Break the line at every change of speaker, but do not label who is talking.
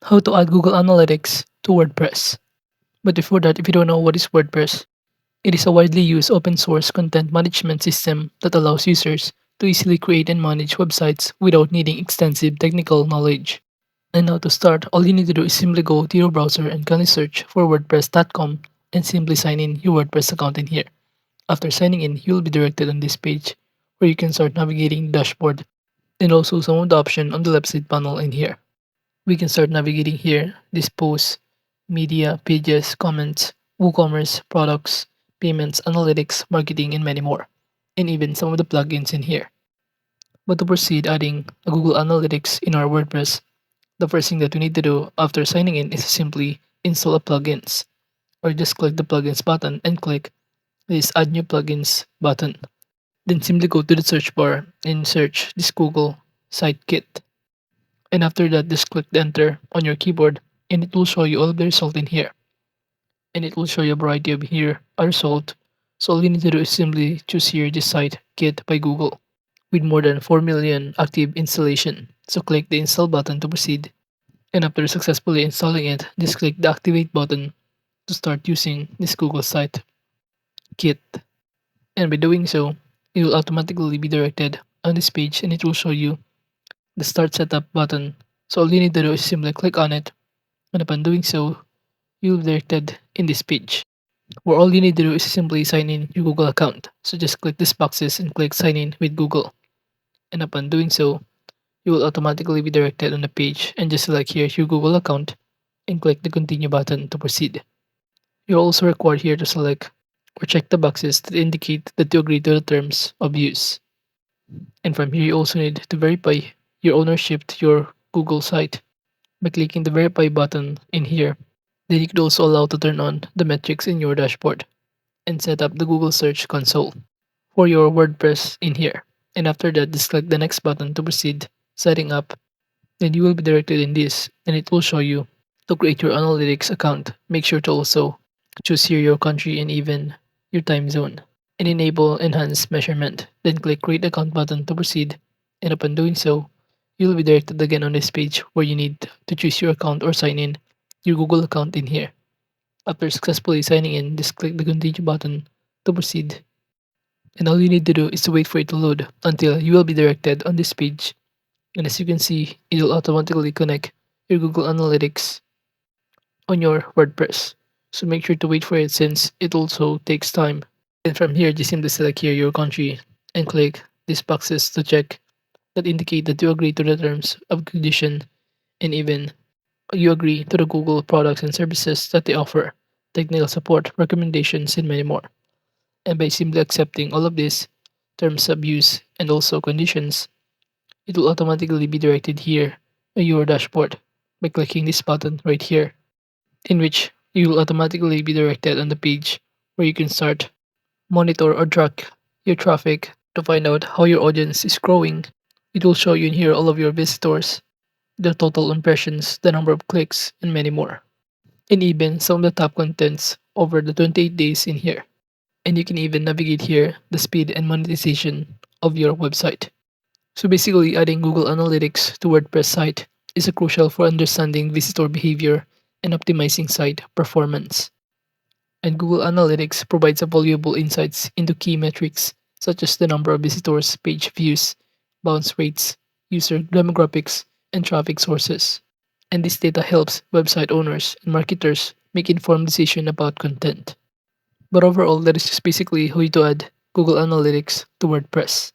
How to add Google Analytics to WordPress. But before that, if you don't know what is WordPress, it is a widely used open source content management system that allows users to easily create and manage websites without needing extensive technical knowledge. And now to start, all you need to do is simply go to your browser and kindly search for WordPress.com and simply sign in your WordPress account in here. After signing in, you will be directed on this page where you can start navigating the dashboard and also some of the options on the left side panel in here. We can start navigating here, this posts, media, pages, comments, WooCommerce, products, payments, analytics, marketing, and many more, and even some of the plugins in here. But to proceed adding a Google Analytics in our WordPress, the first thing that we need to do after signing in is simply install a plugins, or just click the plugins button and click this add new plugins button. Then simply go to the search bar and search this Google Site Kit. And after that, just click the enter on your keyboard and it will show you all of the result in here. And it will show you a variety of here a result. So all you need to do is simply choose here this site Kit by Google with more than 4 million active installation. So click the install button to proceed. And after successfully installing it, just click the activate button to start using this Google site Kit. And by doing so, it will automatically be directed on this page and it will show you the start setup button. So all you need to do is simply click on it, and upon doing so, you'll be directed in this page where all you need to do is simply sign in your Google account. So just click these boxes and click sign in with Google. And upon doing so, you will automatically be directed on the page and just select here your Google account and click the continue button to proceed. You're also required here to select or check the boxes that indicate that you agree to the terms of use. And from here, you also need to verify your ownership to your Google site by clicking the verify button in here. Then you could also allow to turn on the metrics in your dashboard and set up the Google Search Console for your WordPress in here. And after that, just click the next button to proceed setting up. Then you will be directed in this and it will show you to create your analytics account. Make sure to also choose here your country and even your time zone and enable enhanced measurement. Then click create account button to proceed. And upon doing so, you'll be directed again on this page where you need to choose your account or sign in your Google account in here. After successfully signing in, just click the continue button to proceed. And all you need to do is to wait for it to load until you will be directed on this page. And as you can see, it will automatically connect your Google Analytics on your WordPress. So make sure to wait for it since it also takes time. Then from here, just simply select here your country and click these boxes to check that indicate that you agree to the terms of condition and even you agree to the Google products and services that they offer, technical support, recommendations, and many more. And by simply accepting all of these terms of use and also conditions, it will automatically be directed here on your dashboard by clicking this button right here, in which you will automatically be directed on the page where you can start monitor or track your traffic to find out how your audience is growing. It will show you in here all of your visitors, the total impressions, the number of clicks, and many more. And even some of the top contents over the 28 days in here. And you can even navigate here the speed and monetization of your website. So basically, adding Google Analytics to WordPress site is a crucial for understanding visitor behavior and optimizing site performance. And Google Analytics provides a valuable insights into key metrics such as the number of visitors, page views, bounce rates, user demographics, and traffic sources. And this data helps website owners and marketers make informed decisions about content. But overall, that is just basically how you to add Google Analytics to WordPress.